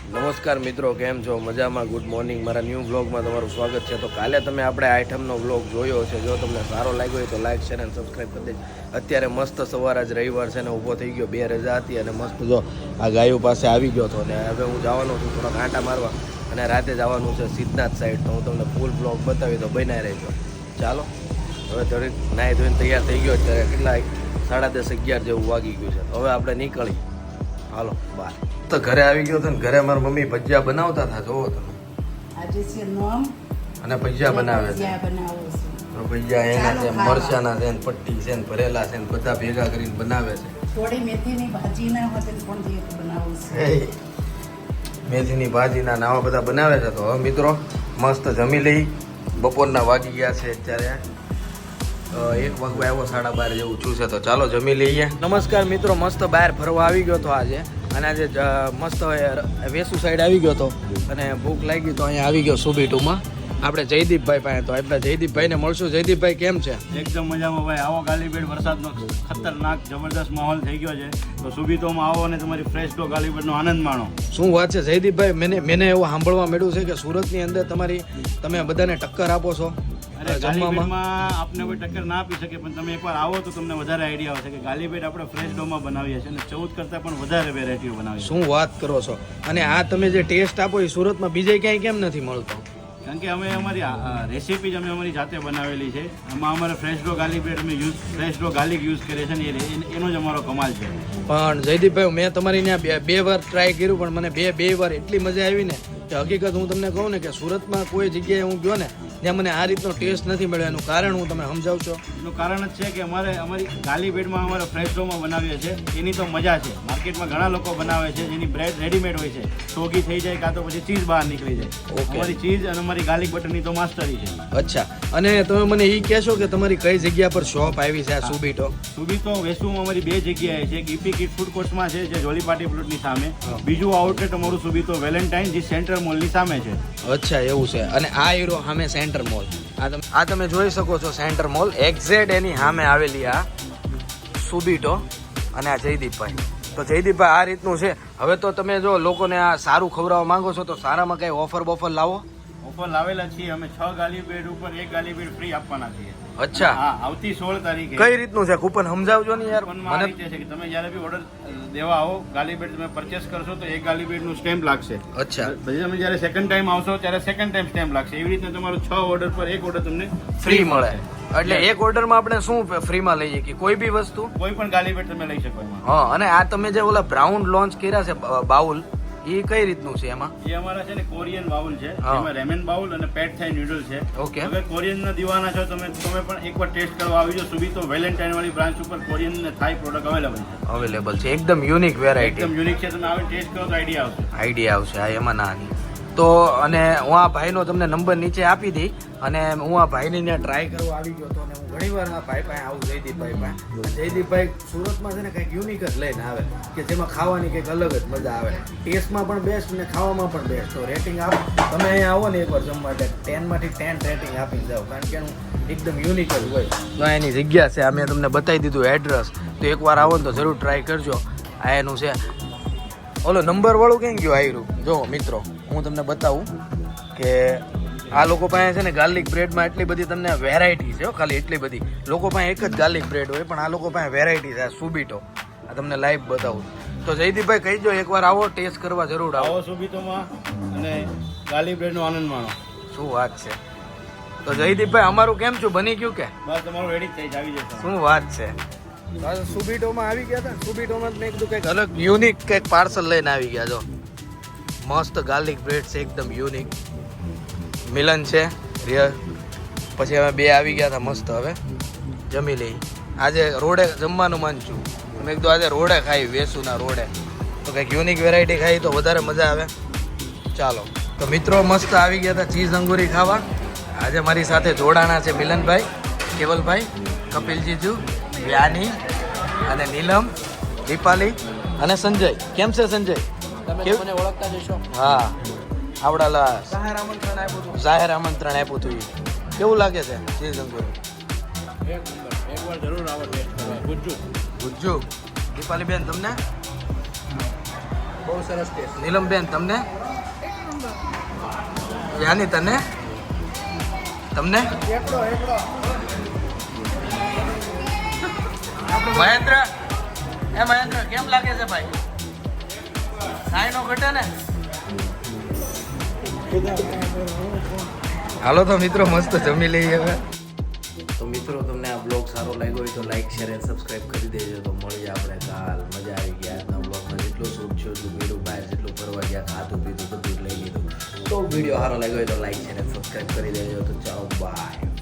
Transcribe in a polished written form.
નમસ્કાર મિત્રો, કેમ છો? મજામાં? Good morning. મારા ન્યૂ વ્લોગમાં તમારું સ્વાગત છે. તો કાલે તમે આપણે આઈટમનો વ્લોગ જોયો છે. જો તમને સારો લાગ્યો હોય તો લાઈક, શેર અને સબસ્ક્રાઈબ કરી દેજો. અત્યારે મસ્ત સવાર આજ રવિવાર છે ને ઊભો થઈ ગયો, 2 રજા હતી અને મસ્ત જો આ ગાયો પાસે આવી ગયો હતો. અને હવે હું જવાનો છું થોડા કાંટા મારવા અને રાતે જવાનું છે સિદ્ધનાથ સાઈડ. તો હું તમને ફૂલ વ્લોગ બતાવી તો બનાવી રહેજો. ચાલો હવે થોડીક નાહી ધોઈને તૈયાર થઈ ગયો. અત્યારે કેટલા 10:30, 11 જેવું વાગી ગયું છે. તો હવે આપણે નીકળી હાલો બહાર. તો ઘરે આવી ગયો હતો ને ઘરે મારી મમ્મી ભજીયા બનાવતા હતા. જોવો તમે આજે છે નોમ અને ભજીયા બનાવે છે. તો ભજીયા એના છે, મરચાના છે ને પટ્ટી છે ને ભરેલા છે ને બધા ભેગા કરીને બનાવે છે. થોડી મેથીની ભાજી ના હોતે પણ બનાવું છે. મેથીની ભાજીના નાવા બધા બનાવે છે. તો હવે મિત્રો મસ્ત જમી લઈ. બપોરના વાગી ગયા છે અત્યારે 1 વાગવા આવ્યો, 12:30 જેવું છું છે. તો ચાલો જમી લઈએ. નમસ્કાર મિત્રો, મસ્ત બહાર ફરવા આવી ગયો હતો આજે. અને આજે મસ્ત વેસુ સાઈડ આવી ગયો હતો અને ભૂખ લાગી તો અહીંયા આવી ગયો સુબીટુમાં આપણે જયદીપભાઈ પાસે. તો આપણે જયદીપભાઈને મળશું. જયદીપભાઈ કેમ છે? એકદમ મજામાં ભાઈ. આવો ગાલીબેડ વરસાદનો ખતરનાક જબરદસ્ત માહોલ થઈ ગયો છે. તો સુબીતોમાં આવો અને તમારી ફ્રેશ ડો ગાલીબેડનો આનંદ માણો. શું વાત છે જયદીપભાઈ? મને એવું સાંભળવા મળ્યું છે કે સુરતની અંદર તમે બધાને ટક્કર આપો છો ગાલીબેડમાં આપને કોઈ ટક્કર ના આપી શકે, પણ તમે એકવાર આવો તો તમને વધારે આઈડિયા આવશે કે ગાલીબેડ આપણે ફ્રેશ ડોમાં બનાવીએ છીએ અને 14 કરતાં પણ વધારે વેરાયટીઓ બનાવીએ. શું વાત કરો છો? અને આ તમે જે ટેસ્ટ આપો એ સુરતમાં બીજે ક્યાંય કેમ નથી મળતો? કારણ કે અમે અમારી રેસીપી જ અમે અમારી જાતે બનાવેલી છે. એમાં અમારે ફ્રેશ ડો ગાલીબેડ અમે ફ્રેશ ડો ગાર્લિક યુઝ કરીએ છીએ ને એનો જ અમારો કમાલ છે. પણ જયદીપભાઈ, મેં તમારી ત્યાં 2 વાર ટ્રાય કર્યું પણ મને બે વાર એટલી મજા આવી ને કે હકીકત હું તમને કહું ને કે સુરતમાં કોઈ જગ્યાએ હું ગયો ને ત્યાં મને આ રીતનો ટેસ્ટ નથી મળ્યો. એનું કારણ હું તમે સમજાવશો? એનું કારણ જ છે કે અમારી ગાલીબેડમાં અમારે ફ્રેશ ડોમાં બનાવીએ છીએ. એની તો મજા છે. માર્કેટમાં ઘણા લોકો બનાવે છે જેની બ્રેડ રેડીમેડ હોય છે, સોગી થઈ જાય કાં તો પછી ચીઝ બહાર નીકળી જાય. અમારી ચીઝ અને અમારી ગાર્લિક બટરની તો માસ્ટરી છે. અચ્છા, અને તમે મને એ કહેશો કે તમારી કઈ જગ્યા પર શોપ આવી છે આ સુબીટો? સુબીતો વેસુમાં અમારી 2 જગ્યાએ છે. એક ઈપી કિડ ફૂડ કોર્ટમાં છે જે જોલી પાર્ટી પ્લોટની સામે. બીજું આઉટલેટ અમારું સુબીતો વેલેન્ટાઇન જે સેન્ટ્રલ મોલની સામે છે. અચ્છા, એવું છે. અને આ હીરો સામે સેન્ટર મોલ, આ તમે જોઈ શકો છો સેન્ટર મોલ એક્ઝેક્ટ એની સામે આવેલી આ સુબીટો અને આ જયદીપભાઈ. તો જયદીપભાઈ આ રીતનું છે. હવે તો તમે જો લોકોને આ સારું ખવડાવવા માંગો છો તો સારામાં કઈ ઓફર લાવો? ઓફર લાવેલા છીએ અમે. 6 ગાલીબેડ ઉપર 1 ગાલીબેડ ફ્રી આપવાના છીએ. અચ્છા, હા, આવતી 16 તારીખે. કઈ રીતનું છે કૂપન સમજાવજો ને યાર મને. મને છે કે તમે જ્યારે બી ઓર્ડર દેવા આવો, ગાલીબેડ તમે પરચેસ કરશો તો 1 ગાલીબેડનું સ્ટેમ્પ લાગશે. અચ્છા, પછી તમે જ્યારે સેકન્ડ ટાઈમ આવશો ત્યારે સેકન્ડ ટાઈમ સ્ટેમ્પ લાગશે. એવી રીતે તમારો 6 ઓર્ડર પર 1 ઓર્ડર તમને ફ્રી મળે. એટલે એક ઓર્ડરમાં આપણે શું ફ્રીમાં લઈએ કે કોઈ બી વસ્તુ? કોઈ પણ ગાલીબેડ તમે લઈ શકો એમાં. હા, અને આ તમે જે ઓલા બ્રાઉન લોન્ચ કર્યા છે બાઉલ, એ કઈ રીતનું છે એમાં? એ અમારા છે ને કોરિયન બાઉલ છે. હા. એમાં રેમેન બાઉલ અને પેટ થાઈ નૂડલ છે. ઓકે. અગર કોરિયન ના દીવાના છો તમે પણ એકવાર ટેસ્ટ કરવા આવી જાઓ. સુબીતો વેલેન્ટાઇન વાળી બ્રાન્ચ ઉપર કોરિયન અને થાઈ પ્રોડક્ટ અવેલેબલ છે. એકદમ યુનિક વેરાયટી, એકદમ યુનિક છે. તમે આવીને ટેસ્ટ કરો તો આઈડિયા આવશે. હા, એમાં નાની. તો અને હું આ ભાઈનો તમને નંબર નીચે આપી દઈ અને હું આ ભાઈની ત્યાં ટ્રાય કરવા આવી ગયો હતો. અને હું ઘણીવાર આ ભાઈ પાસે આવું, જયદીપભાઈ પાસે. જયદીપભાઈ સુરતમાં છે ને કંઈક યુનિક જ લઈને આવે કે જેમાં ખાવાની કંઈક અલગ જ મજા આવે. ટેસ્ટમાં પણ બેસ્ટ અને ખાવામાં પણ બેસ્ટ. તો રેટિંગ આપ તમે અહીંયા આવો ને એકવાર જમવા 10 માંથી 10 રેટિંગ આપીને જાઓ, કારણ કે એનું એકદમ યુનિક જ હોય. તો એની જગ્યા છે, આ મેં તમને બતાવી દીધું એડ્રેસ. તો એકવાર આવો ને તો જરૂર ટ્રાય કરજો. આ એનું છે. ઓલો નંબર વાળું ક્યાં ગયું આયરું? જો મિત્રો હું તમને બતાવું કે આ લોકો પાસે છે ને ગાર્લિક બ્રેડમાં એટલી બધી તમને વેરાયટી છે. ખાલી એટલી બધી લોકો પાસે એક જ ગાર્લિક બ્રેડ હોય, પણ આ લોકો પાસે વેરાયટી છે. આ સુબીટો આ તમને લાઈવ બતાવું. તો જયદીપભાઈ કહીજો એકવાર આવો, ટેસ્ટ કરવા જરૂર આવો સુબીતોમાં અને ગાર્લિક બ્રેડનો આનંદ માણો. શું વાત છે? તો જયદીપભાઈ અમારું કેમ છું, બની ગયું કે? બસ તમારું રેડી થઈ આવી જશે. શું વાત છે? સુબીટોમાં આવી ગયા હતા. સુબીટોમાં મેં કીધું કંઈક અલગ યુનિક કંઈક પાર્સલ લઈને આવી ગયા. જો મસ્ત ગાર્લિક બ્રેડ છે, એકદમ યુનિક. મિલન છે રિયલ. પછી અમે 2 આવી ગયા હતા મસ્ત. હવે જમી લઈ. આજે રોડે જમવાનું મન છું. મેં કીધું આજે રોડે ખાઈ, વેસુના રોડે. તો કંઈક યુનિક વેરાયટી ખાઈ તો વધારે મજા આવે. ચાલો તો મિત્રો મસ્ત આવી ગયા હતા ચીઝ અંગુરી ખાવા. આજે મારી સાથે જોડાણા છે મિલનભાઈ, કેવલભાઈ, કપિલજીજુ, વ્યાની અને નીલમ, દીપાલી અને સંજય. કેમ છે સંજય? તમે મને ઓળખતા જશો. હા, આવડાલા જાહેર આમંત્રણ આપ્યું હતું. જાહેર આમંત્રણ આપ્યું હતું. કેવું લાગે છે ચીઝ અંગુરી? એકવાર જરૂર આવો ટેસ્ટ કરવા. ગુજ્જુ દીપાલી બેન તમને? બહુ સરસ ટેસ્ટ. નીલમબેન તમને યાની તને તમને મહેન્દ્ર મહેન્દ્ર કેમ લાગે છે ભાઈ કાંઈ નો ઘટે ને હાલો તો મિત્રો મસ્ત જમી લઈએ હવે તો મિત્રો તમને આ બ્લોગ સારો લાગ્યો હોય તો લાઈક શેર અને સબસ્ક્રાઇબ કરી દેજો તો મળીએ આપણે કાલ મજા આવી ગયા આજના બ્લોગમાં જેટલો શૂટ છે એટલું પીડું બહાર જેટલું ફરવા ગયા ખાધું પીધું બધું જ લઈ લીધું તો વિડીયો સારો લાગ્યો હોય તો લાઈક શેર અને સબસ્ક્રાઇબ કરી દેજો તો ચાલો બાય